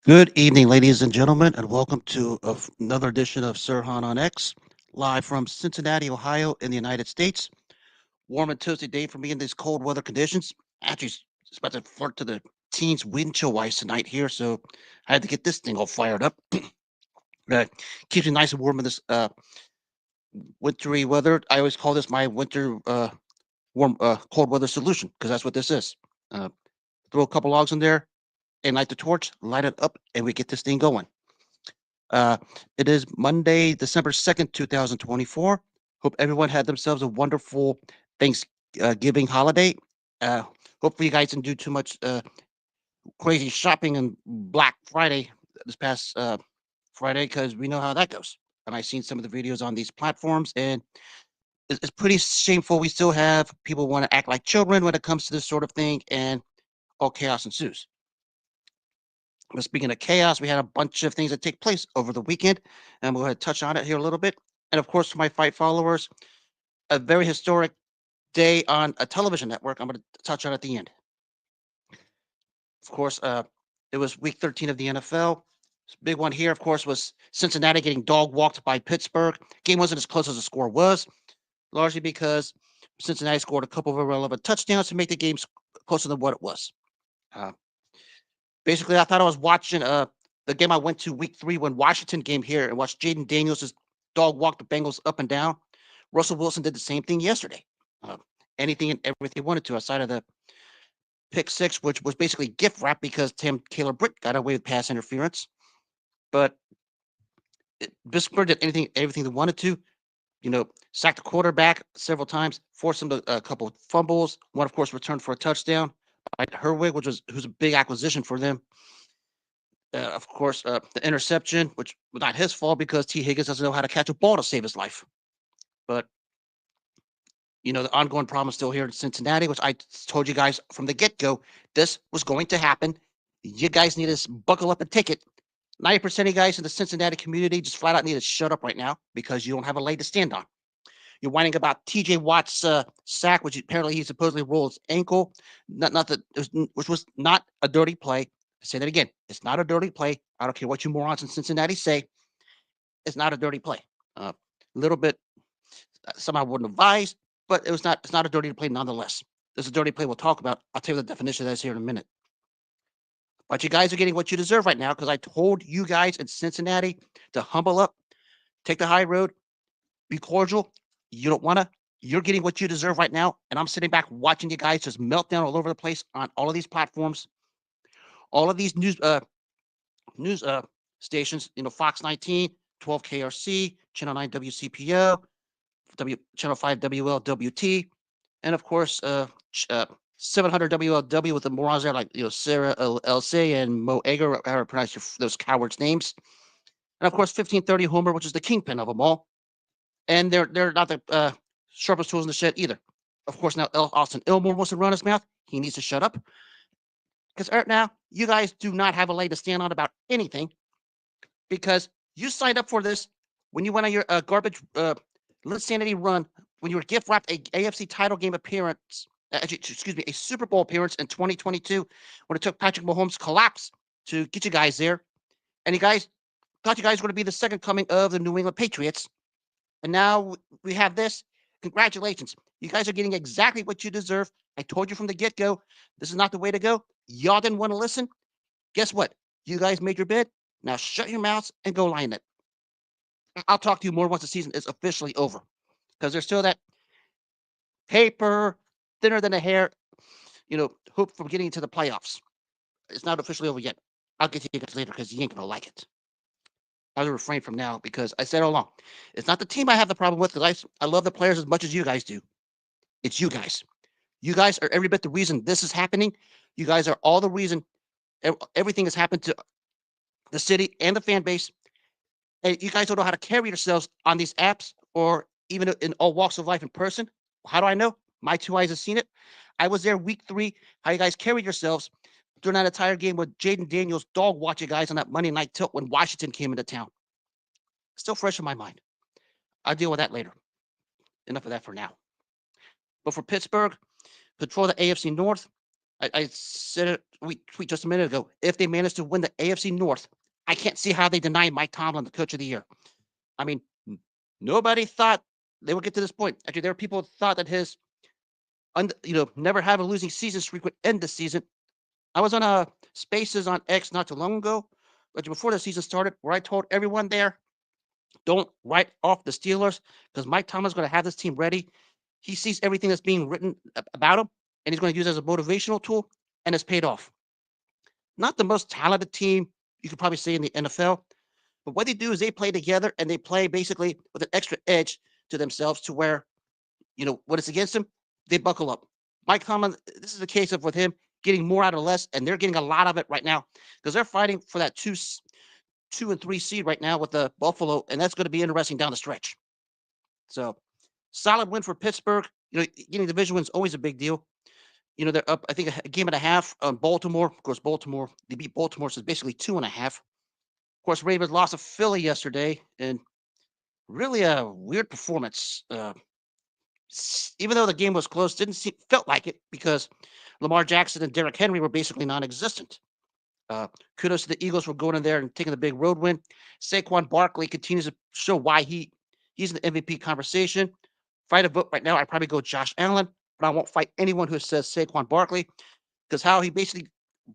Good evening, ladies and gentlemen, and welcome to another edition of Sirhan on X, live from Cincinnati, Ohio, in the United States. Warm and toasty day for me in these cold weather conditions. Actually, it's about to flirt to the teens wind chill wise tonight here, so I had to get this thing all fired up. Keeps me nice and warm in this wintry weather. I always call this my winter warm cold weather solution because that's what this is. Uh, throw a couple logs in there and light the torch, light it up, and we get this thing going. Uh, it is Monday, December 2nd, 2024. Hope everyone had themselves a wonderful Thanksgiving holiday. Uh, Hopefully, you guys didn't do too much crazy shopping on Black Friday this past Friday because we know how that goes. And I've seen some of the videos on these platforms, and it's pretty shameful. We still have people want to act like children when it comes to this sort of thing, and all chaos ensues. But speaking of chaos, we had a bunch of things that take place over the weekend, and we'll go ahead and touch on it here a little bit. And of course, for my fight followers, a very historic day on a television network. I'm going to touch on at the end. Of course, it was week 13 of the NFL. Big one here, of course, was Cincinnati getting dog walked by Pittsburgh. Game wasn't as close as the score was, largely because Cincinnati scored a couple of irrelevant touchdowns to make the game closer than what it was. Uh, Basically, I thought I was watching the game I went to week 3 when Washington came here and watched Jaden Daniels' dog walk the Bengals up and down. Russell Wilson did the same thing yesterday. Uh, Anything and everything he wanted to outside of the pick six, which was basically gift wrap because Tim Taylor Britt got away with pass interference. But Pittsburgh did everything they wanted to. Sacked the quarterback several times, forced him to a couple of fumbles. One, of course, returned for a touchdown by Herwig, who's a big acquisition for them. Of course, the interception, which was not his fault because T. Higgins doesn't know how to catch a ball to save his life. But the ongoing problem is still here in Cincinnati, which I told you guys from the get-go, this was going to happen. You guys need to buckle up and take it. 90% of you guys in the Cincinnati community just flat out need to shut up right now because you don't have a leg to stand on. You're whining about T.J. Watt's sack, which apparently he supposedly rolled his ankle. Not that, which was not a dirty play. I say that again. It's not a dirty play. I don't care what you morons in Cincinnati say. It's not a dirty play. A little bit, somehow wouldn't advise, but it's not a dirty play nonetheless. There's a dirty play we'll talk about. I'll tell you the definition of this here in a minute. But you guys are getting what you deserve right now because I told you guys in Cincinnati to humble up, take the high road, be cordial. You don't want to. You're getting what you deserve right now. And I'm sitting back watching you guys just melt down all over the place on all of these platforms, all of these news stations, Fox 19, 12 KRC, Channel 9 WCPO, Channel 5 WLWT, and of course 700 WLW with the morons there like Sarah LC and Mo Egger, how to pronounce those cowards' names, and of course 1530 Homer, which is the kingpin of them all, and they're not the sharpest tools in the shed either. Of course, now Austin Ilmore wants to run his mouth. He needs to shut up because right now you guys do not have a leg to stand on about anything because you signed up for this when you went on your garbage insanity run when you were gift wrapped a AFC title game appearance. Excuse me, a Super Bowl appearance in 2022 when it took Patrick Mahomes' collapse to get you guys there. And you guys thought you guys were going to be the second coming of the New England Patriots. And now we have this. Congratulations. You guys are getting exactly what you deserve. I told you from the get-go, this is not the way to go. Y'all didn't want to listen. Guess what? You guys made your bed. Now shut your mouths and go lie in it. I'll talk to you more once the season is officially over. Because there's still that paper, thinner than a hair, hope from getting into the playoffs. It's not officially over yet. I'll get to you guys later because you ain't going to like it. I'll refrain from now because I said all along, it's not the team I have the problem with because I love the players as much as you guys do. It's you guys. You guys are every bit the reason this is happening. You guys are all the reason everything has happened to the city and the fan base. And you guys don't know how to carry yourselves on these apps or even in all walks of life in person. How do I know? My two eyes have seen it. I was there week 3. How you guys carried yourselves during that entire game with Jaden Daniels dog watching guys on that Monday night tilt when Washington came into town. Still fresh in my mind. I'll deal with that later. Enough of that for now. But for Pittsburgh, control the AFC North. I said it we tweet just a minute ago. If they manage to win the AFC North, I can't see how they deny Mike Tomlin the coach of the year. I mean, nobody thought they would get to this point. Actually, there were people who thought that his never have a losing season streak would end the season. I was on a Spaces on X not too long ago, but before the season started, where I told everyone there, don't write off the Steelers because Mike Tomlin's going to have this team ready. He sees everything that's being written about him, and he's going to use it as a motivational tool, and it's paid off. Not the most talented team you could probably say in the NFL, but what they do is they play together and they play basically with an extra edge to themselves to where, when it's against them, they buckle up. Mike Tomlin, this is a case of with him getting more out of less, and they're getting a lot of it right now because they're fighting for that two and three seed right now with the Buffalo, and that's going to be interesting down the stretch. So solid win for Pittsburgh. Getting division win is always a big deal. They're up, I think, a game and a half on Baltimore. Of course, they beat Baltimore, so it's basically 2.5. Of course, Ravens lost to Philly yesterday, and really a weird performance. Even though the game was close, felt like it because Lamar Jackson and Derrick Henry were basically non-existent. Kudos to the Eagles for going in there and taking the big road win. Saquon Barkley continues to show why he's in the MVP conversation. Fight a vote right now, I'd probably go Josh Allen, but I won't fight anyone who says Saquon Barkley because how he basically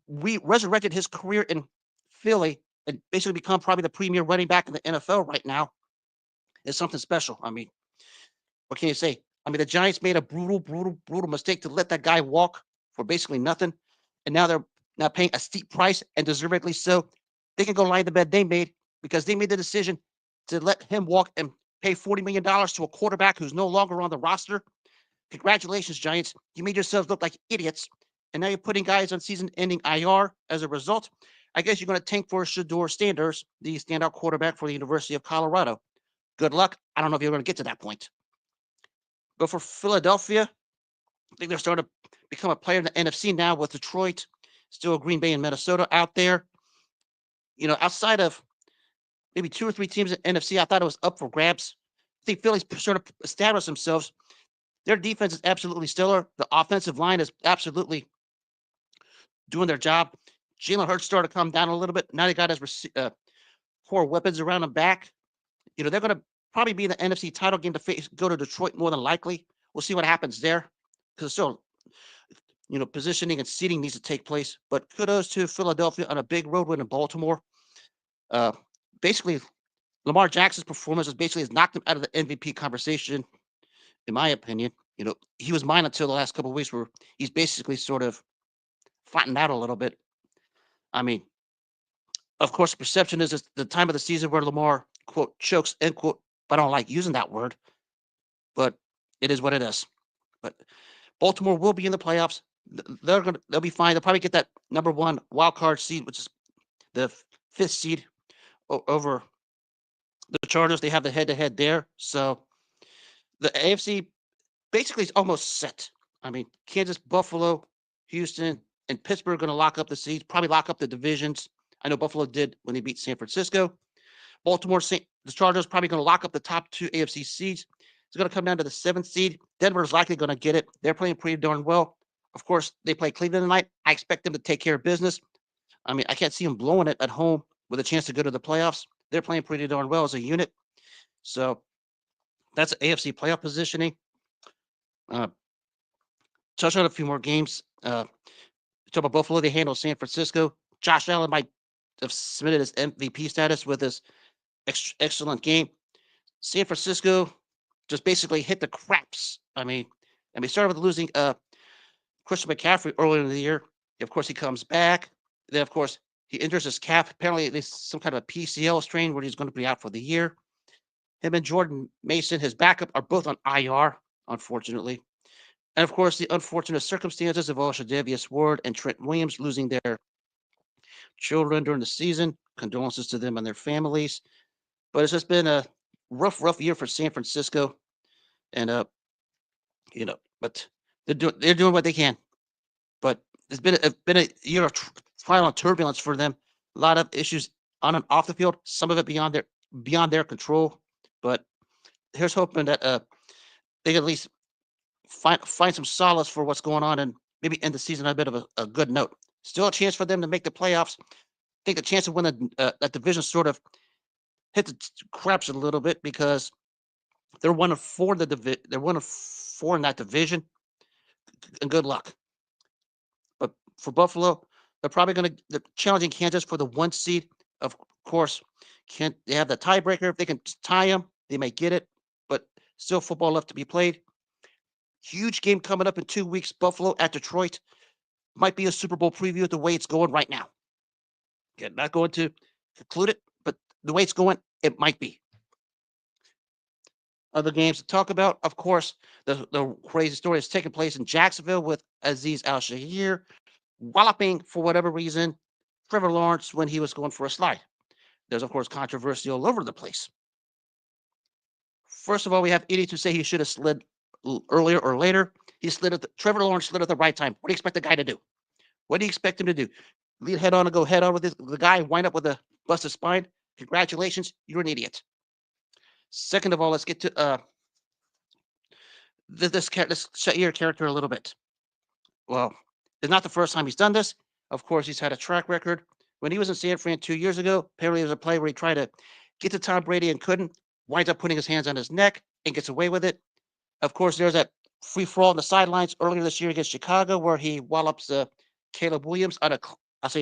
resurrected his career in Philly and basically become probably the premier running back in the NFL right now is something special. I mean, what can you say? I mean, the Giants made a brutal, brutal, brutal mistake to let that guy walk for basically nothing, and now they're now paying a steep price and deservedly so. They can go lie in the bed they made because they made the decision to let him walk and pay $40 million to a quarterback who's no longer on the roster. Congratulations, Giants. You made yourselves look like idiots, and now you're putting guys on season-ending IR as a result. I guess you're going to tank for Shedeur Sanders, the standout quarterback for the University of Colorado. Good luck. I don't know if you're going to get to that point. But for Philadelphia, I think they're starting to become a player in the NFC now with Detroit, still Green Bay and Minnesota out there. Outside of maybe two or three teams in NFC, I thought it was up for grabs. I think Philly's sort of established themselves. Their defense is absolutely stellar. The offensive line is absolutely doing their job. Jalen Hurts started to come down a little bit. Now they got his core weapons around him back. They're going to probably be in the NFC title game to go to Detroit more than likely. We'll see what happens there because still, positioning and seeding needs to take place. But kudos to Philadelphia on a big road win in Baltimore. Basically, Lamar Jackson's performance has knocked him out of the MVP conversation, in my opinion. He was mine until the last couple of weeks where he's basically sort of flattened out a little bit. I mean, of course, the perception is it's the time of the season where Lamar, quote, chokes, end quote. But I don't like using that word, but it is what it is. But Baltimore will be in the playoffs. They'll be fine. They'll probably get that number one wild card seed, which is the fifth seed over the Chargers. They have the head-to-head there. So the AFC basically is almost set. I mean, Kansas, Buffalo, Houston, and Pittsburgh are going to lock up the seeds, probably lock up the divisions. I know Buffalo did when they beat San Francisco. Baltimore, the Chargers probably going to lock up the top two AFC seeds. It's going to come down to the seventh seed. Denver is likely going to get it. They're playing pretty darn well. Of course, they play Cleveland tonight. I expect them to take care of business. I mean, I can't see them blowing it at home with a chance to go to the playoffs. They're playing pretty darn well as a unit. So that's AFC playoff positioning. Touch on a few more games. Talk about Buffalo. They handled San Francisco. Josh Allen might have submitted his MVP status with his excellent game. San Francisco just basically hit the craps. I mean, and we started with losing Christian McCaffrey earlier in the year. Of course, he comes back. Then, of course, he injures his calf. Apparently, there's some kind of a PCL strain where he's going to be out for the year. Him and Jordan Mason, his backup, are both on IR, unfortunately. And, of course, the unfortunate circumstances of Davius Ward and Trent Williams losing their children during the season. Condolences to them and their families. But it's just been a rough year for San Francisco. And, but they're doing what they can. But it's been a year of trial and turbulence for them. A lot of issues on and off the field. Some of it beyond their control. But here's hoping that they can at least find some solace for what's going on in maybe end the season on a bit of a good note. Still a chance for them to make the playoffs. I think the chance of winning that division sort of hit the craps a little bit because they're 1 of 4 in the they're 1 of 4 in that division, and good luck. But for Buffalo, they're probably going to challenging Kansas for the 1 seed. Of course, can't they have the tiebreaker? If they can tie them, they may get it. But still, football left to be played. Huge game coming up in 2 weeks. Buffalo at Detroit might be a Super Bowl preview of the way it's going right now. Okay, not going to conclude it, but the way it's going, it might be. Other games to talk about, of course, the crazy story is taking place in Jacksonville with Aziz Al Shahir walloping for whatever reason Trevor Lawrence when he was going for a slide. There's of course controversy all over the place. First of all, we have idiots who say he should have slid earlier or later. He slid at Trevor Lawrence slid at the right time. What do you expect the guy to do? What do you expect him to do? Lead head on and go head on with the guy, wind up with a busted spine? Congratulations, you're an idiot. Second of all, let's get to this Shahir character a little bit. Well, it's not the first time he's done this. Of course, he's had a track record. When he was in San Fran 2 years ago, apparently there was a play where he tried to get to Tom Brady and couldn't, winds up putting his hands on his neck and gets away with it. Of course, there's that free for all on the sidelines earlier this year against Chicago where he wallops Caleb Williams on I'll say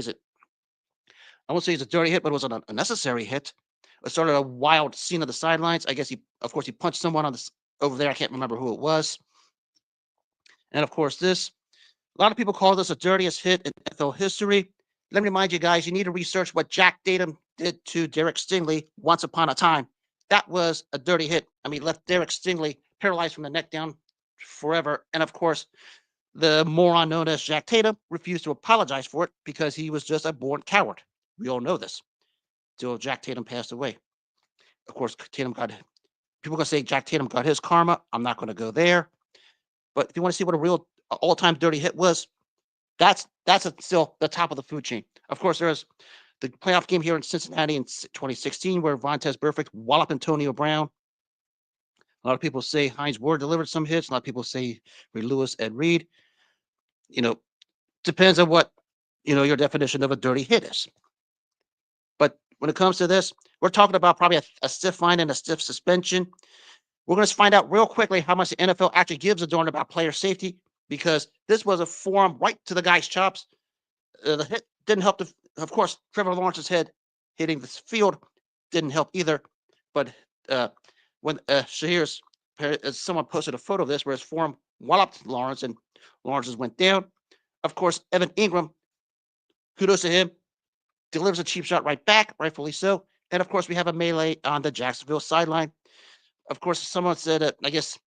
I won't say it's a dirty hit, but it was an unnecessary hit. It started a wild scene on the sidelines. I guess of course, he punched someone over there. I can't remember who it was. And of course, a lot of people call this the dirtiest hit in NFL history. Let me remind you guys, you need to research what Jack Tatum did to Derek Stingley once upon a time. That was a dirty hit. I mean, left Derek Stingley paralyzed from the neck down forever. And of course, the moron known as Jack Tatum refused to apologize for it because he was just a born coward. We all know this. Till Jack Tatum passed away. Of course, people are going to say Jack Tatum got his karma. I'm not going to go there. But if you want to see what a real all-time dirty hit was, that's still the top of the food chain. Of course, there's the playoff game here in Cincinnati in 2016 where Vontaze Burfict walloped Antonio Brown. A lot of people say Hines Ward delivered some hits. A lot of people say Ray Lewis, Ed Reed. Depends on what, your definition of a dirty hit is. But when it comes to this, we're talking about probably a stiff fine and a stiff suspension. We're going to find out real quickly how much the NFL actually gives a darn about player safety because this was a forearm right to the guy's chops. The hit didn't help. Of course, Trevor Lawrence's head hitting the field didn't help either. But when Shahir's, someone posted a photo of this where his forearm walloped Lawrence and Lawrence's went down. Of course, Evan Ingram, kudos to him, delivers a cheap shot right back, rightfully so. And of course, we have a melee on the Jacksonville sideline. Of course, someone said, I guess,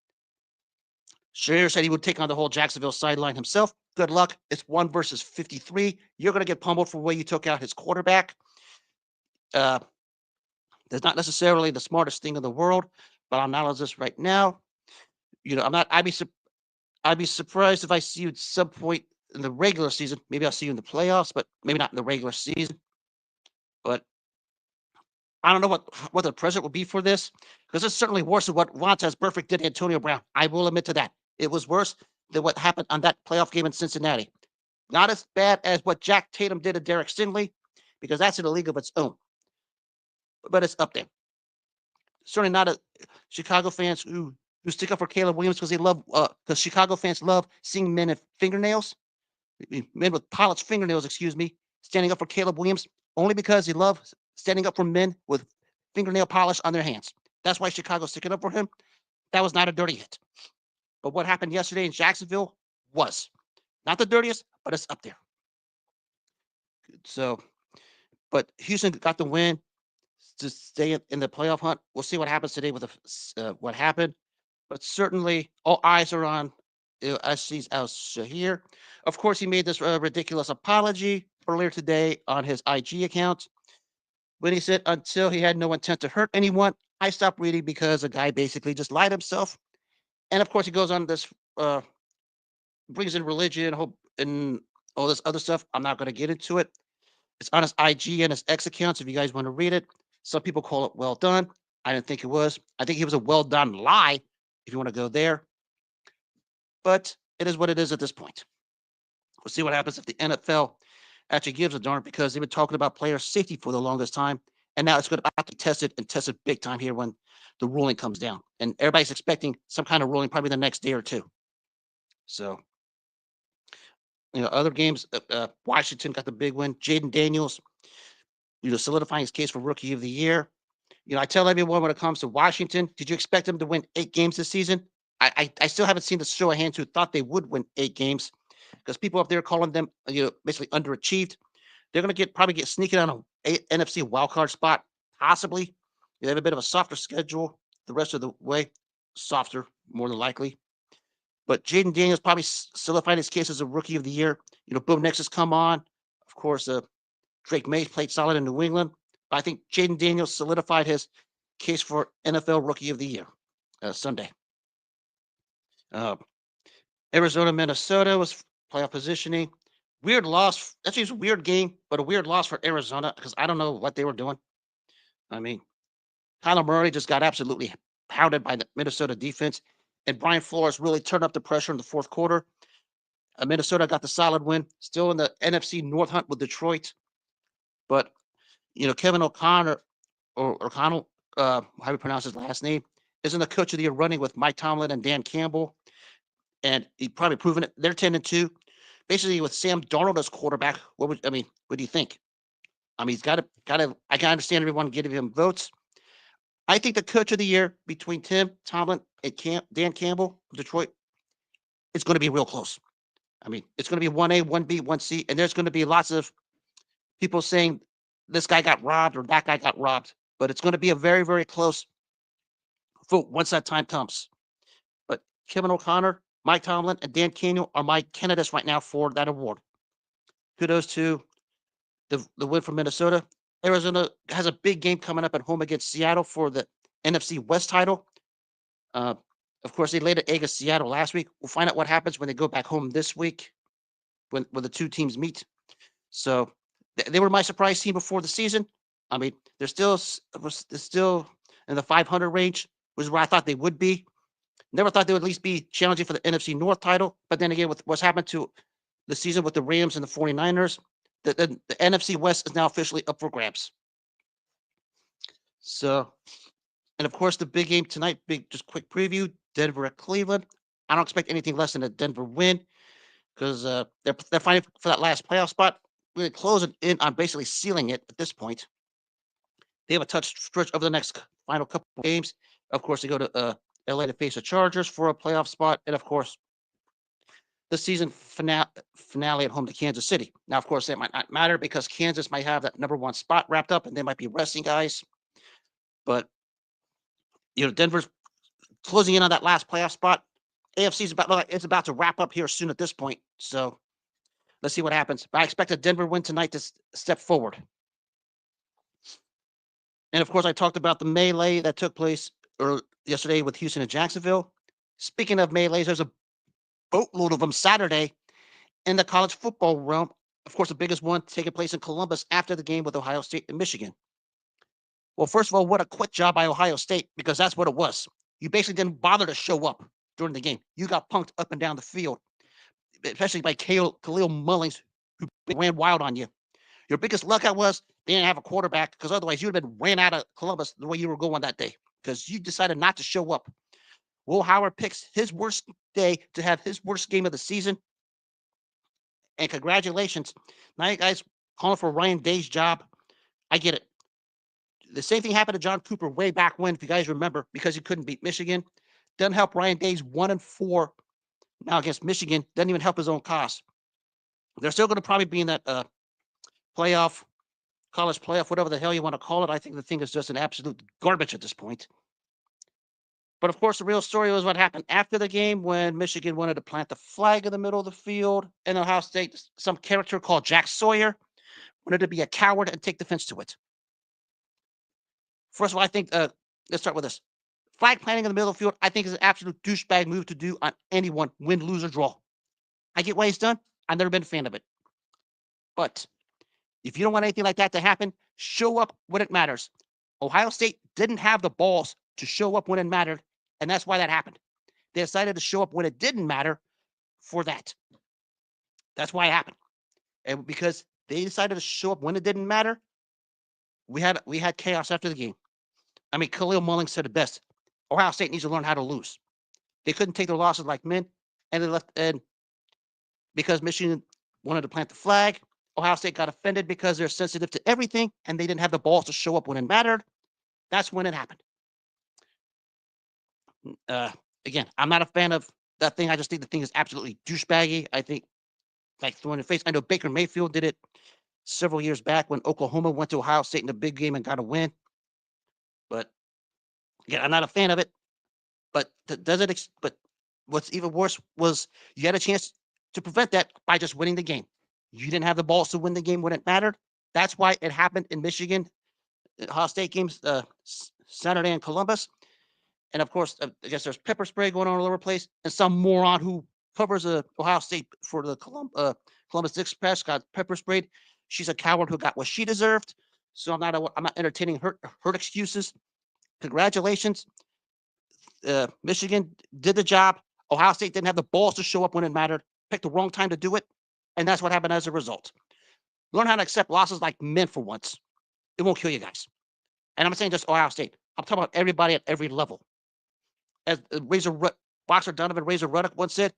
Shahir said he would take on the whole Jacksonville sideline himself. Good luck. It's 1 versus 53. You're going to get pummeled for the way you took out his quarterback. That's not necessarily the smartest thing in the world, but I'll acknowledge this right now. I'd be surprised if I see you at some point in the regular season. Maybe I'll see you in the playoffs, but maybe not in the regular season. But I don't know what the present will be for this, because it's certainly worse than what Vontaze Burfict did to Antonio Brown. I will admit to that. It was worse than what happened on that playoff game in Cincinnati. Not as bad as what Jack Tatum did to Derek Stingley, because that's in a league of its own. But it's up there. Certainly not Chicago fans who stick up for Caleb Williams because Chicago fans love seeing men with fingernails, men with polished fingernails, standing up for Caleb Williams only because they love standing up for men with fingernail polish on their hands. That's why Chicago's sticking up for him. That was not a dirty hit. But what happened yesterday in Jacksonville was not the dirtiest, but it's up there. So, but Houston got the win to stay in the playoff hunt. We'll see what happens today with what happened. But certainly all eyes are on Aziz Al Shahir. Of course, he made this ridiculous apology earlier today on his IG account when he said until he had no intent to hurt anyone. I stopped reading because the guy basically just lied himself. And of course, he goes on this, brings in religion and all this other stuff. I'm not going to get into it. It's on his IG and his X accounts if you guys want to read it. Some people call it well done. I didn't think it was. I think it was a well done lie if you want to go there. But it is what it is at this point. We'll see what happens if the NFL actually gives a darn because they've been talking about player safety for the longest time. And now it's going to have to test it and test it big time here when the ruling comes down. And everybody's expecting some kind of ruling probably the next day or two. So, other games, Washington got the big win. Jaden Daniels, solidifying his case for Rookie of the Year. I tell everyone when it comes to Washington, did you expect them to win 8 games this season? I still haven't seen the show of hands who thought they would win 8 games because people up there calling them, basically underachieved. They're going to probably get sneaking on a NFC wildcard spot, possibly. They have a bit of a softer schedule the rest of the way, softer more than likely. But Jaden Daniels probably solidified his case as a Rookie of the Year. Boom Nix has come on. Of course, Drake May played solid in New England. But I think Jaden Daniels solidified his case for NFL Rookie of the Year Sunday. Uh, Arizona, Minnesota was playoff positioning. Weird loss. Actually, it's a weird game, but a weird loss for Arizona because I don't know what they were doing. I mean, Kyler Murray just got absolutely pounded by the Minnesota defense, and Brian Flores really turned up the pressure in the fourth quarter. Minnesota got the solid win, still in the NFC North hunt with Detroit. But, Kevin O'Connor, or O'Connell, how do you pronounce his last name, isn't the coach of the year running with Mike Tomlin and Dan Campbell. And he probably proven it. They're 10-2. Basically, with Sam Darnold as quarterback, what do you think? He's got to. I can understand everyone giving him votes. I think the coach of the year between Tim Tomlin and Dan Campbell of Detroit, it's going to be real close. It's going to be 1A, 1B, 1C, and there's going to be lots of people saying this guy got robbed or that guy got robbed, but it's going to be a very, very close vote once that time comes. But Kevin O'Connor, Mike Tomlin, and Dan Campbell are my candidates right now for that award. Kudos to the win from Minnesota. Arizona has a big game coming up at home against Seattle for the NFC West title. Of course, they laid an egg against Seattle last week. We'll find out what happens when they go back home this week when the two teams meet. So they were my surprise team before the season. They're still in the 500 range, which is where I thought they would be. Never thought they would at least be challenging for the NFC North title. But then again, with what's happened to the season with the Rams and the 49ers, the NFC West is now officially up for grabs. So, and of course, the big game tonight, just quick preview, Denver at Cleveland. I don't expect anything less than a Denver win because they're fighting for that last playoff spot. Really closing in on basically sealing it at this point. They have a touch stretch over the next final couple of games. Of course, they go to LA to face the Chargers for a playoff spot. And of course, the season finale at home to Kansas City. Now, of course, that might not matter because Kansas might have that number one spot wrapped up and they might be resting guys. But, Denver's closing in on that last playoff spot. AFC is about to wrap up here soon at this point. So let's see what happens. But I expect a Denver win tonight to step forward. And of course, I talked about the melee that took place yesterday with Houston and Jacksonville. Speaking of melees, there's a boatload of them Saturday in the college football realm. Of course, the biggest one taking place in Columbus after the game with Ohio State and Michigan. Well, first of all, what a quick job by Ohio State because that's what it was. You basically didn't bother to show up during the game. You got punked up and down the field, especially by Khalil Mullings, who ran wild on you. Your biggest luck was they didn't have a quarterback because otherwise you'd have been ran out of Columbus the way you were going that day because you decided not to show up. Will Howard picks his worst day to have his worst game of the season. And congratulations. Now you guys calling for Ryan Day's job. I get it. The same thing happened to John Cooper way back when, if you guys remember, because he couldn't beat Michigan. Doesn't help Ryan Day's 1-4 now against Michigan. Doesn't even help his own cause. They're still going to probably be in that college playoff, whatever the hell you want to call it. I think the thing is just an absolute garbage at this point. But of course, the real story was what happened after the game when Michigan wanted to plant the flag in the middle of the field, and Ohio State, some character called Jack Sawyer, wanted to be a coward and take defense to it. First of all, I think, let's start with this. Flag planting in the middle of the field, I think, is an absolute douchebag move to do on anyone, win, lose, or draw. I get why he's done. I've never been a fan of it. But if you don't want anything like that to happen, show up when it matters. Ohio State didn't have the balls to show up when it mattered, and that's why that happened. They decided to show up when it didn't matter for that. That's why it happened. And because they decided to show up when it didn't matter, we had chaos after the game. I mean, Khalil Mulling said it best. Ohio State needs to learn how to lose. They couldn't take their losses like men, and they left. And because Michigan wanted to plant the flag, Ohio State got offended because they're sensitive to everything, and they didn't have the balls to show up when it mattered. That's when it happened. Uh, Again, I'm not a fan of that thing. I just think the thing is absolutely douchebaggy. I think like throwing in the face. I know Baker Mayfield did it several years back when Oklahoma went to Ohio State in a big game and got a win. But again, I'm not a fan of it. But does it? But what's even worse was you had a chance to prevent that by just winning the game. You didn't have the balls to win the game when it mattered. That's why it happened in Michigan, Ohio State games, Saturday in Columbus. And of course, I guess there's pepper spray going on all over the place, and some moron who covers Ohio State for the Columbus Express got pepper sprayed. She's a coward who got what she deserved. So I'm not entertaining her excuses. Congratulations, Michigan did the job. Ohio State didn't have the balls to show up when it mattered. Picked the wrong time to do it, and that's what happened as a result. Learn how to accept losses like men for once. It won't kill you guys. And I'm not saying just Ohio State. I'm talking about everybody at every level. As Boxer Donovan Razor Ruddock once said,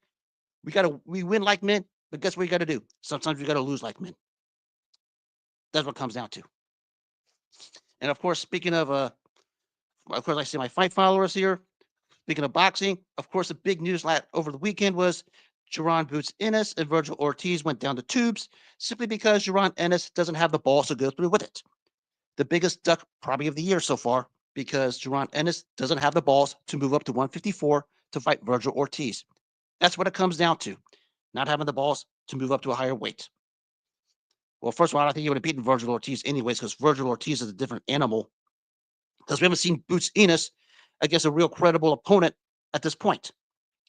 we win like men, but guess what you got to do? Sometimes we got to lose like men. That's what it comes down to. And of course, speaking of course, I see my fight followers here. Speaking of boxing, of course, the big news over the weekend was Jaron Boots Ennis and Vergil Ortiz went down the tubes simply because Jaron Ennis doesn't have the balls to go through with it. The biggest duck probably of the year so far because Jaron Ennis doesn't have the balls to move up to 154 to fight Vergil Ortiz. That's what it comes down to, not having the balls to move up to a higher weight. Well, first of all, I think he would have beaten Vergil Ortiz anyways because Vergil Ortiz is a different animal because we haven't seen Boots Ennis against a real credible opponent at this point.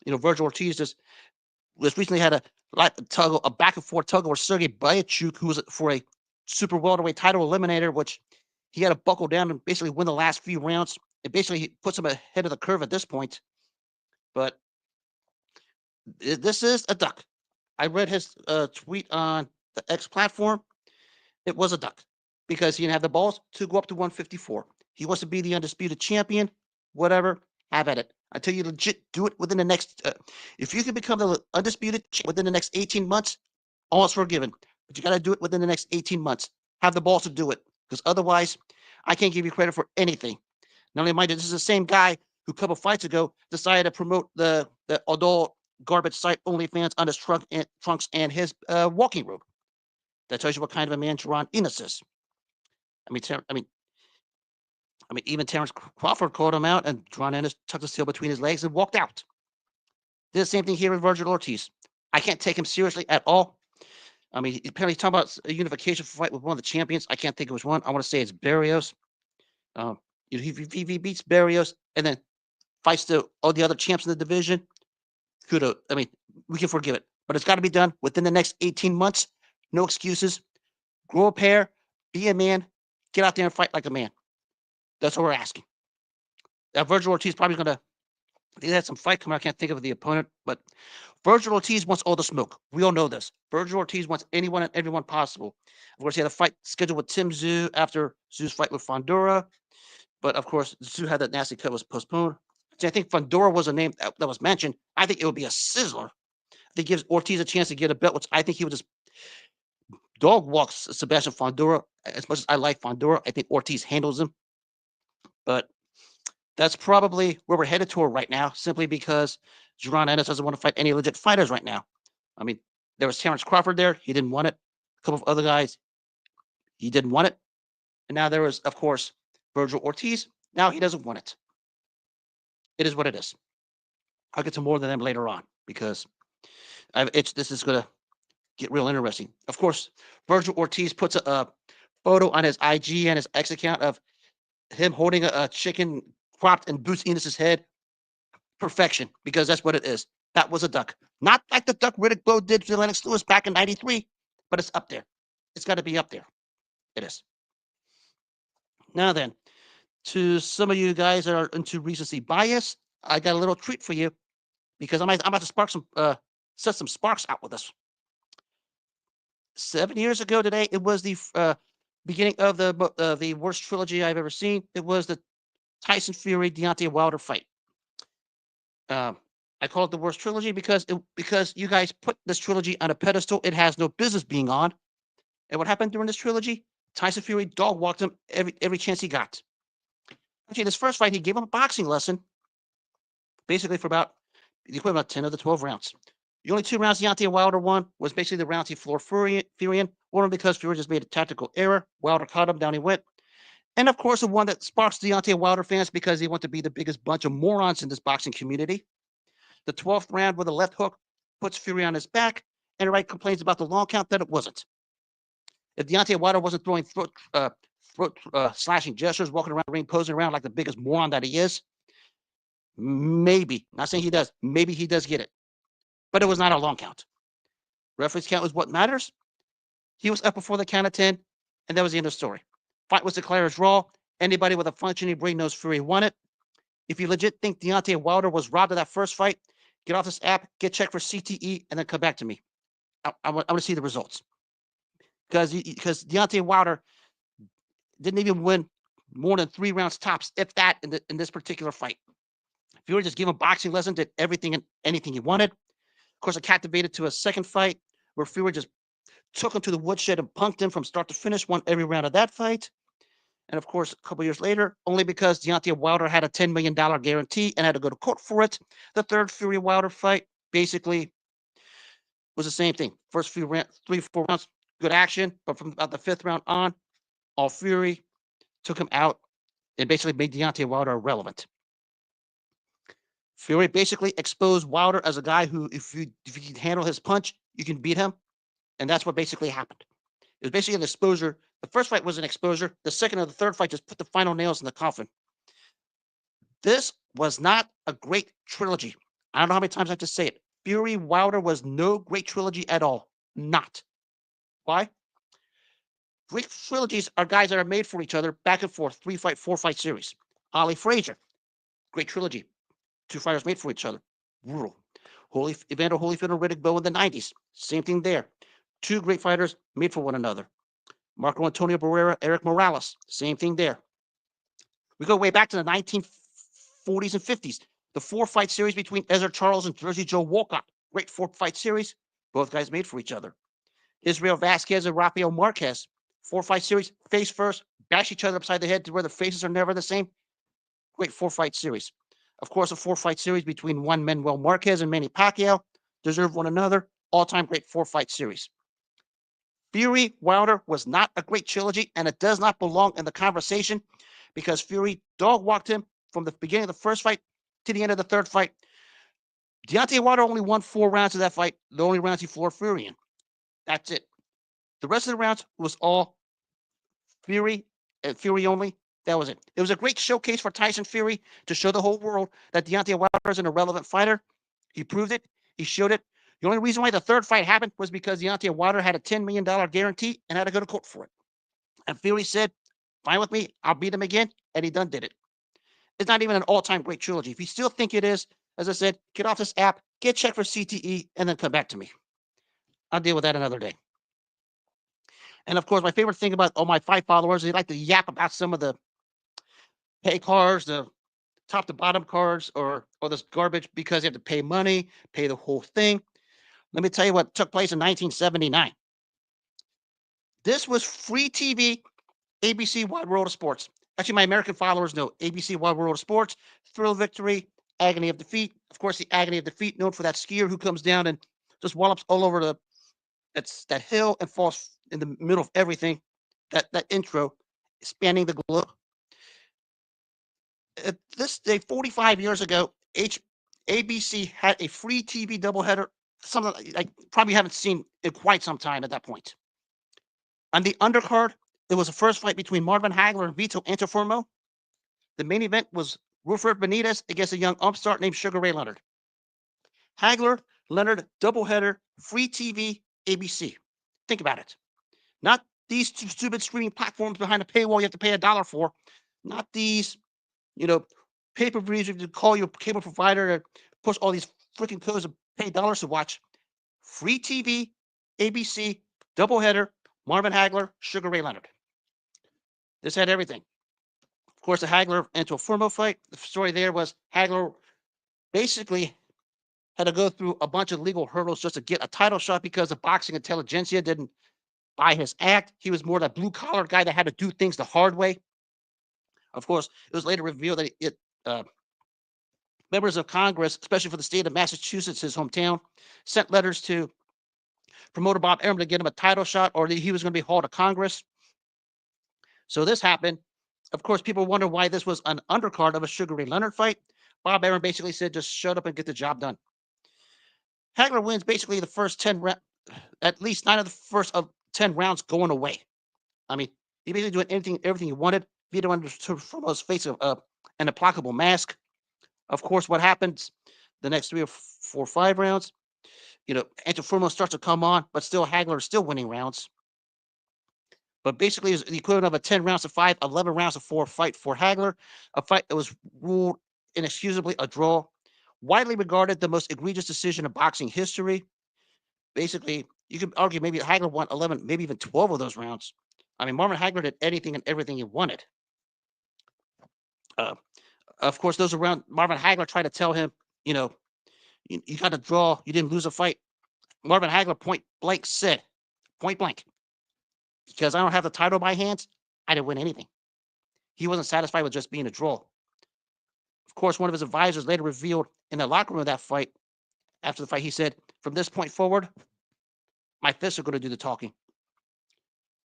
Vergil Ortiz just recently had a back and forth tug with Sergey Boyachuk, who was for a super welterweight title eliminator, which he had to buckle down and basically win the last few rounds. It basically puts him ahead of the curve at this point. But this is a duck. I read his tweet on the X platform. It was a duck because he didn't have the balls to go up to 154. He wants to be the undisputed champion. Whatever, have at it. Until you legit do it within the next, if you can become the undisputed within the next 18 months, all's forgiven. But you got to do it within the next 18 months. Have the balls to do it, because otherwise, I can't give you credit for anything. Not only mind you, this is the same guy who a couple fights ago decided to promote the adult garbage site OnlyFans on his trunks and his walking robe. That tells you what kind of a man Jaron Ennis is. Even Terrence Crawford called him out, and Jaron Ennis tucked his tail between his legs and walked out. Did the same thing here with Vergil Ortiz. I can't take him seriously at all. Apparently he's talking about a unification fight with one of the champions. I can't think of which one. I want to say it's Barrios. He beats Barrios and then fights all the other champs in the division. We can forgive it, but it's got to be done within the next 18 months. No excuses. Grow a pair. Be a man. Get out there and fight like a man. That's what we're asking. Vergil Ortiz probably going to. They had some fight coming. I can't think of the opponent, but Vergil Ortiz wants all the smoke. We all know this. Vergil Ortiz wants anyone and everyone possible. Of course, he had a fight scheduled with Tim Tszyu after Tszyu's fight with Fundora, but of course, Tszyu had that nasty cut was postponed. So I think Fundora was a name that was mentioned. I think it would be a sizzler. I think it gives Ortiz a chance to get a belt, which I think he would just dog walks Sebastian Fundora. As much as I like Fundora, I think Ortiz handles him. But that's probably where we're headed toward right now, simply because Jaron Ennis doesn't want to fight any legit fighters right now. There was Terrence Crawford there. He didn't want it. A couple of other guys, he didn't want it. And now there was, of course, Vergil Ortiz. Now he doesn't want it. It is what it is. I'll get to more than them later on because this is going to get real interesting. Of course, Vergil Ortiz puts a photo on his IG and his X account of him holding a chicken cropped in Boots Ennis' head. Perfection, because that's what it is. That was a duck. Not like the duck Riddick Bowe did to Lennox Lewis back in 93, but it's up there. It's got to be up there. It is. Now then, to some of you guys that are into recency bias, I got a little treat for you because I'm about to set some sparks out with us. 7 years ago today, it was the beginning of the worst trilogy I've ever seen. It was the Tyson Fury Deontay Wilder fight. Um, I call it the worst trilogy because you guys put this trilogy on a pedestal it has no business being on. And what happened during this trilogy? Tyson Fury dog walked him every chance he got. Actually, this first fight, he gave him a boxing lesson, basically for about the equivalent of 10 of the 12 rounds. The only 2 rounds Deontay Wilder won was basically the rounds he floored Fury in. One because Fury just made a tactical error. Wilder caught him, down he went. And of course, the one that sparks Deontay Wilder fans because they want to be the biggest bunch of morons in this boxing community. The 12th round with a left hook puts Fury on his back, and the right complains about the long count that it wasn't. If Deontay Wilder wasn't throwing throat slashing gestures, walking around the ring, posing around like the biggest moron that he is, maybe, not saying he does, maybe he does get it. But it was not a long count. Referee's count was what matters. He was up before the count of 10, and that was the end of the story. Fight was declared as raw. Anybody with a functioning brain knows Fury won it. If you legit think Deontay Wilder was robbed of that first fight, get off this app, get checked for CTE, and then come back to me. I want to see the results. Because Deontay Wilder didn't even win more than 3 rounds tops, if that, in this particular fight. Fury just gave him a boxing lesson, did everything and anything he wanted. Of course, it captivated to a second fight where Fury just took him to the woodshed and punked him from start to finish, won every round of that fight. And of course, a couple years later, only because Deontay Wilder had a $10 million guarantee and had to go to court for it, the third Fury Wilder fight basically was the same thing. First few 3-4 rounds, good action, but from about the 5th round on, all Fury took him out and basically made Deontay Wilder irrelevant. Fury basically exposed Wilder as a guy who, if you can handle his punch, you can beat him. And that's what basically happened. It was basically an exposure. The first fight was an exposure. The second and the third fight just put the final nails in the coffin. This was not a great trilogy. I don't know how many times I have to say it. Fury Wilder was no great trilogy at all. Not. Why? Great trilogies are guys that are made for each other, back and forth, 3-fight, 4-fight series. Ali Frazier, great trilogy. 2 fighters made for each other. Brutal. Evander Holyfield and Riddick Bowe in the 90s. Same thing there. 2 great fighters made for one another. Marco Antonio Barrera, Eric Morales. Same thing there. We go way back to the 1940s and 50s. The 4-fight series between Ezra Charles and Jersey Joe Walcott. Great 4-fight series. Both guys made for each other. Israel Vasquez and Rafael Marquez. 4-fight series. Face first. Bash each other upside the head to where their faces are never the same. Great 4-fight series. Of course, a 4-fight series between Juan Manuel Marquez and Manny Pacquiao. Deserve one another. All-time great 4-fight series. Fury Wilder was not a great trilogy, and it does not belong in the conversation because Fury dog walked him from the beginning of the first fight to the end of the third fight. Deontay Wilder only won 4 rounds of that fight. The only rounds he floored Fury in. That's it. The rest of the rounds was all Fury and Fury only. That was it. It was a great showcase for Tyson Fury to show the whole world that Deontay Wilder is an irrelevant fighter. He proved it. He showed it. The only reason why the third fight happened was because Deontay Wilder had a $10 million guarantee and had to go to court for it. And Fury said, fine with me. I'll beat him again. And he done did it. It's not even an all-time great trilogy. If you still think it is, as I said, get off this app, get checked for CTE, and then come back to me. I'll deal with that another day. And of course, my favorite thing about all my fight followers, they like to yap about some of the pay cards, the top to bottom cards, or this garbage because you have to pay money, pay the whole thing. Let me tell you what took place in 1979. This was free TV, ABC Wide World of Sports. Actually, my American followers know ABC Wide World of Sports, Thrill Victory, Agony of Defeat. Of course, the Agony of Defeat, known for that skier who comes down and just wallops all over that hill and falls in the middle of everything. That intro, spanning the globe. This day, 45 years ago, ABC had a free TV doubleheader, something I probably haven't seen in quite some time at that point. On the undercard, it was the first fight between Marvin Hagler and Vito Antuofermo. The main event was Wilfred Benitez against a young upstart named Sugar Ray Leonard. Hagler-Leonard doubleheader, free TV, ABC. Think about it. Not these two stupid streaming platforms behind a paywall you have to pay $1 for. Not these, pay-per-views you have to call your cable provider to push all these freaking codes and pay dollars to watch. Free TV, ABC, Doubleheader, Marvin Hagler, Sugar Ray Leonard. This had everything. Of course, the Hagler Antuofermo fight. The story there was Hagler basically had to go through a bunch of legal hurdles just to get a title shot because the boxing intelligentsia didn't buy his act. He was more that blue collar guy that had to do things the hard way. Of course, it was later revealed that members of Congress, especially for the state of Massachusetts, his hometown, sent letters to promoter Bob Arum to get him a title shot or that he was going to be hauled to Congress. So this happened. Of course, people wonder why this was an undercard of a Sugar Ray Leonard fight. Bob Arum basically said, just shut up and get the job done. Hagler wins basically the first 10, at least 9 of the first of 10 rounds going away. I mean, he basically doing everything he wanted. Vito understood from his face of an implacable mask. Of course, what happens the next 3 or 4 or 5 rounds, Antuofermo starts to come on, but still Hagler is still winning rounds. But basically, it's the equivalent of a 10 rounds to 5, 11 rounds to 4 fight for Hagler, a fight that was ruled inexcusably a draw, widely regarded the most egregious decision in boxing history. Basically, you could argue maybe Hagler won 11, maybe even 12 of those rounds. I mean, Marvin Hagler did anything and everything he wanted. Of course, those around Marvin Hagler tried to tell him, you got to draw. You didn't lose a fight. Marvin Hagler point blank said, point blank, because I don't have the title in my hands, I didn't win anything. He wasn't satisfied with just being a draw. Of course, one of his advisors later revealed in the locker room of that fight, after the fight, he said, from this point forward, my fists are going to do the talking.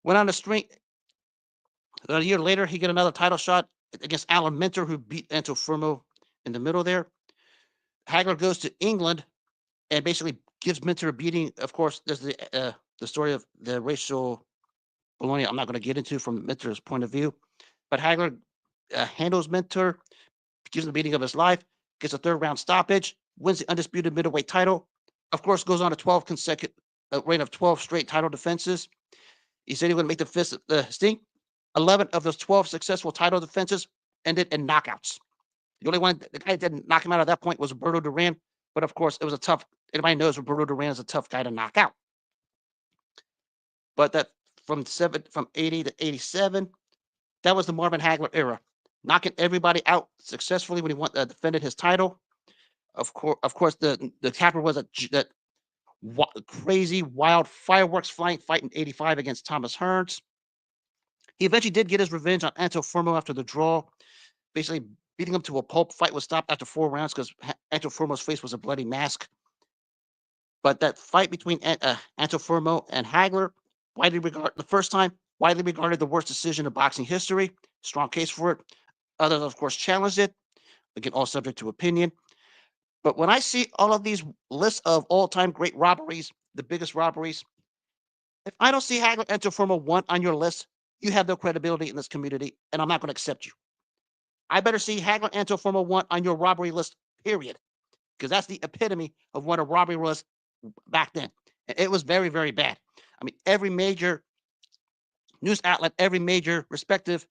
Went on the string. A year later, he got another title shot against Alan Minter, who beat Antuofermo in the middle there. Hagler goes to England and basically gives Minter a beating. Of course, there's the story of the racial bologna I'm not going to get into from Minter's point of view. But Hagler handles Minter, gives him the beating of his life, gets a 3rd round stoppage, wins the undisputed middleweight title. Of course, goes on a 12 consecutive reign of 12 straight title defenses. He said he would make the fist stink. 11 of those 12 successful title defenses ended in knockouts. The only one, the guy that didn't knock him out at that point was Roberto Duran. But of course, it was a tough, anybody knows Roberto Duran is a tough guy to knock out. But that from 80 to 87, that was the Marvin Hagler era, knocking everybody out successfully when he defended his title. Of course, the capper was that crazy, wild, fireworks flying fight in 85 against Thomas Hearns. He eventually did get his revenge on Antuofermo after the draw, basically beating him to a pulp. Fight was stopped after 4 rounds because Antuofermo's face was a bloody mask. But that fight between Antuofermo and Hagler, the first time, widely regarded the worst decision in boxing history. Strong case for it. Others, of course, challenged it. Again, all subject to opinion. But when I see all of these lists of all-time great robberies, the biggest robberies, if I don't see Hagler Antuofermo 1 on your list, you have no credibility in this community, and I'm not going to accept you. I better see Hagler Antuofermo 1 on your robbery list, period. Because that's the epitome of what a robbery was back then. It was very, very bad. I mean, every major news outlet, every major respective,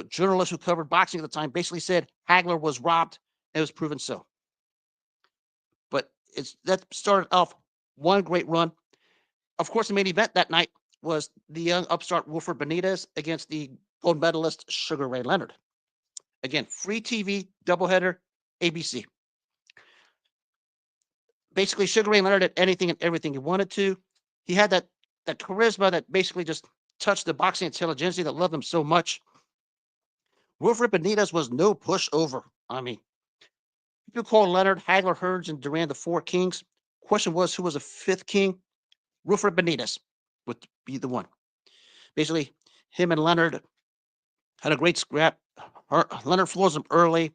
journalist who covered boxing at the time basically said Hagler was robbed. And it was proven so. But that started off one great run. Of course, the main event that night was the young upstart Wilfred Benitez against the gold medalist Sugar Ray Leonard. Again, free TV, doubleheader, ABC. Basically, Sugar Ray Leonard did anything and everything he wanted to. He had that charisma that basically just touched the boxing intelligentsia that loved him so much. Wilfred Benitez was no pushover. I mean, people call Leonard, Hagler, Hearns, and Duran the 4 kings. Question was, who was the 5th king? Wilfred Benitez would be the one. Basically, him and Leonard had a great scrap. Leonard floors him early,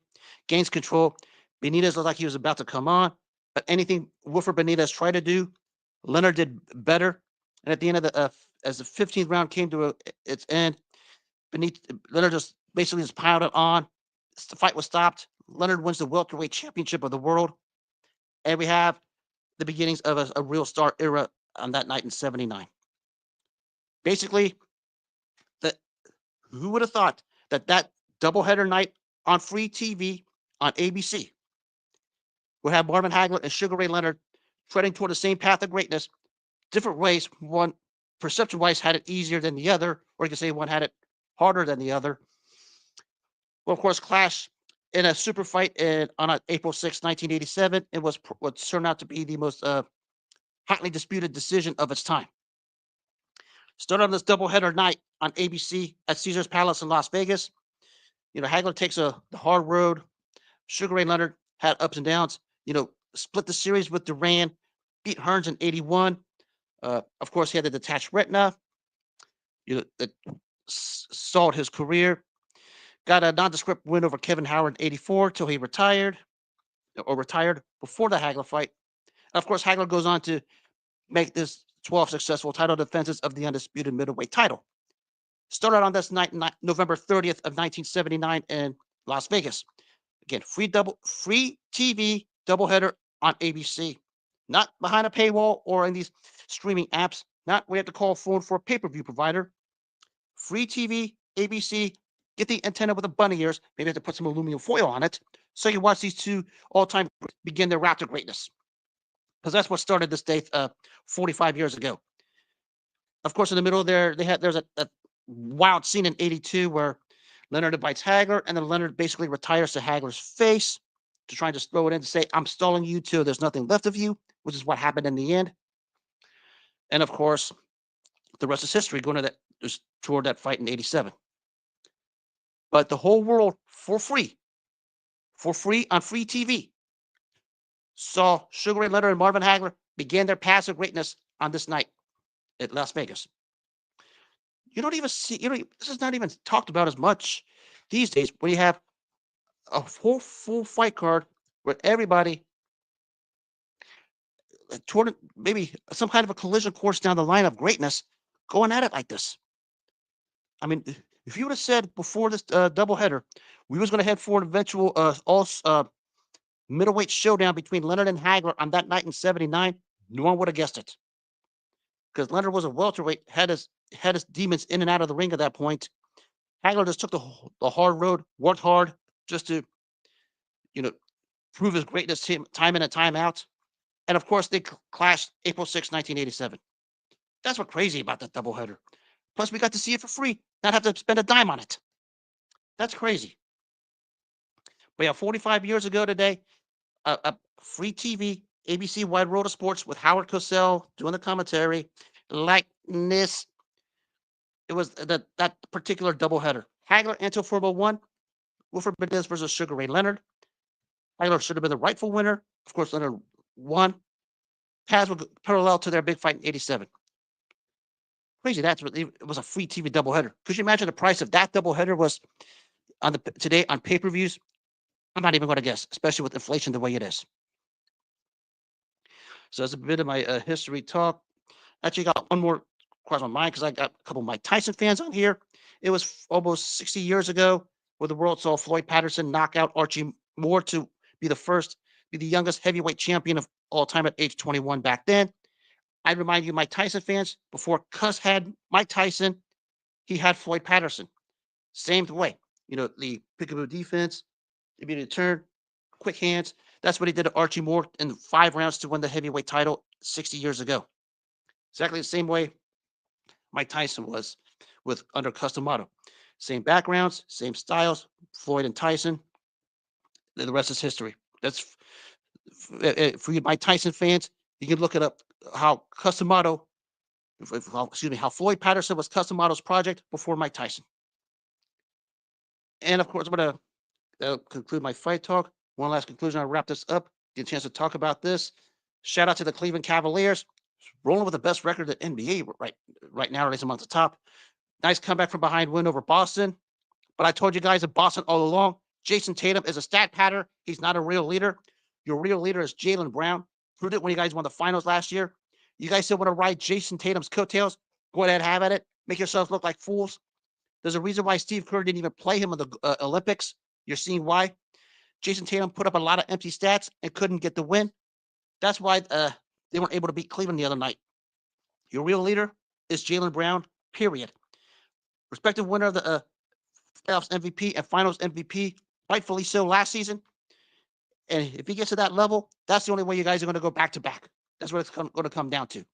gains control. Benitez looked like he was about to come on, but anything Wilfred Benitez tried to do, Leonard did better. And at the end of as the 15th round came to its end, Leonard just basically piled it on. The fight was stopped. Leonard wins the welterweight championship of the world, and we have the beginnings of a real star era on that night in '79. Basically, who would have thought that doubleheader night on free TV on ABC would have Marvin Hagler and Sugar Ray Leonard treading toward the same path of greatness, different ways. One perception-wise had it easier than the other, or you can say one had it harder than the other. Well, of course, clash in a super fight on April 6, 1987. It was what turned out to be the most hotly disputed decision of its time. Started on this doubleheader night on ABC at Caesar's Palace in Las Vegas. Hagler takes the hard road. Sugar Ray Leonard had ups and downs. Split the series with Duran, beat Hearns in 81. Of course, he had the detached retina. That stalled his career. Got a nondescript win over Kevin Howard in 84 till he retired before the Hagler fight. And of course, Hagler goes on to make this 12 successful title defenses of the undisputed middleweight title. Started on this night, November 30th of 1979 in Las Vegas. Again, free TV doubleheader on ABC. Not behind a paywall or in these streaming apps. Not we have to call phone for a pay-per-view provider. Free TV, ABC. Get the antenna with the bunny ears. Maybe have to put some aluminum foil on it so you watch these two all-time begin their route to greatness. Because that's what started this day 45 years ago. Of course, in the middle there, there's a wild scene in 82 where Leonard invites Hagler, and then Leonard basically retires to Hagler's face to try and just throw it in to say, I'm stalling you till there's nothing left of you, which is what happened in the end. And of course, the rest is history going to toward that fight in 87. But the whole world, for free on free TV, saw Sugar Ray Leonard and Marvin Hagler begin their path of greatness on this night at Las Vegas. You don't even see, this is not even talked about as much these days when you have a whole full fight card where everybody toward maybe some kind of a collision course down the line of greatness going at it like this. I mean, if you would have said before this doubleheader, we was going to head for an eventual middleweight showdown between Leonard and Hagler on that night in 79, no one would have guessed it. Because Leonard was a welterweight, had his demons in and out of the ring at that point. Hagler just took the hard road, worked hard just to, prove his greatness time in and time out. And of course, they clashed April 6, 1987. That's what's crazy about that doubleheader. Plus, we got to see it for free, not have to spend a dime on it. That's crazy. But yeah, 45 years ago today, a free TV, ABC Wide World of Sports with Howard Cosell doing the commentary, likeness. It was that particular doubleheader. Hagler, Antuofermo won. Wilfred Benitez versus Sugar Ray Leonard. Hagler should have been the rightful winner. Of course, Leonard won. Paths were parallel to their big fight in 87. Crazy, it was a free TV doubleheader. Could you imagine the price of that doubleheader was today on pay-per-views? I'm not even going to guess, especially with inflation the way it is. So that's a bit of my history talk. Actually, got one more across my mind because I got a couple of Mike Tyson fans on here. It was almost 60 years ago where the world saw Floyd Patterson knock out Archie Moore to be the youngest heavyweight champion of all time at age 21 back then. I remind you, Mike Tyson fans, before Cuss had Mike Tyson, he had Floyd Patterson. Same way. The peekaboo defense, immediate turn, quick hands. That's what he did to Archie Moore in 5 rounds to win the heavyweight title 60 years ago. Exactly the same way Mike Tyson was under Cus D'Amato. Same backgrounds, same styles, Floyd and Tyson. The rest is history. That's for you Mike Tyson fans. You can look it up how Cus D'Amato, how Floyd Patterson was Cus D'Amato's project before Mike Tyson. And of course, I'm going to conclude my fight talk. One last conclusion. I'll wrap this up. Get a chance to talk about this. Shout out to the Cleveland Cavaliers, rolling with the best record in the NBA right now, at least amongst the top. Nice comeback from behind win over Boston. But I told you guys in Boston all along, Jason Tatum is a stat patter. He's not a real leader. Your real leader is Jaylen Brown. Proved it when you guys won the finals last year. You guys still want to ride Jason Tatum's coattails? Go ahead, have at it. Make yourselves look like fools. There's a reason why Steve Kerr didn't even play him in the Olympics. You're seeing why. Jason Tatum put up a lot of empty stats and couldn't get the win. That's why they weren't able to beat Cleveland the other night. Your real leader is Jaylen Brown, period. Respective winner of the playoffs MVP and finals MVP, rightfully so last season. And if he gets to that level, that's the only way you guys are going to go back to back. That's what it's going to come down to.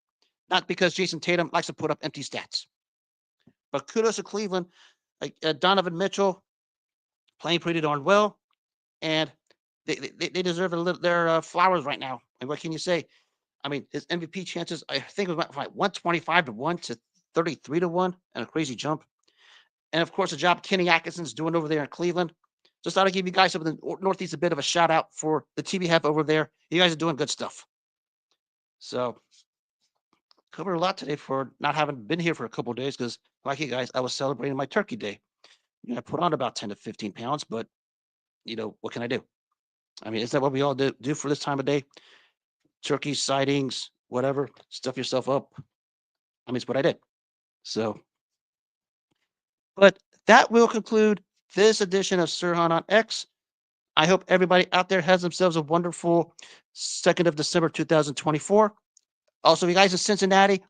not because Jason Tatum likes to put up empty stats. But kudos to Cleveland. Donovan Mitchell playing pretty darn well, and they deserve their flowers right now. And what can you say? I mean, his MVP chances, I think it was like 125 to 1 to 33 to 1, and a crazy jump. And of course, the job Kenny Atkinson's doing over there in Cleveland. Just thought I'd give you guys up in the Northeast a bit of a shout out for the TV have over there. You guys are doing good stuff. So, covered a lot today for not having been here for a couple of days because, like you guys, I was celebrating my Turkey Day. I put on about 10 to 15 pounds, but what can I do? I mean, is that what we all do for this time of day? Turkey sightings, whatever, stuff yourself up. I mean, it's what I did. So, but that will conclude this edition of Sirhan on X. I hope everybody out there has themselves a wonderful 2nd of December 2024. Also, if you guys in Cincinnati,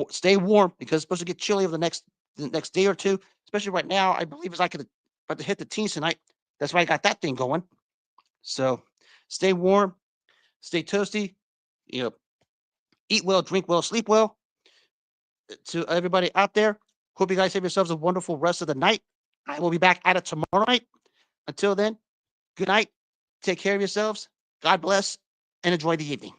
stay warm because it's supposed to get chilly over the next day or two. Especially right now, I believe it's like about to hit the teens tonight. That's why I got that thing going. So stay warm, stay toasty, eat well, drink well, sleep well. To everybody out there, hope you guys have yourselves a wonderful rest of the night. I will be back at it tomorrow night. Until then, good night. Take care of yourselves. God bless and enjoy the evening.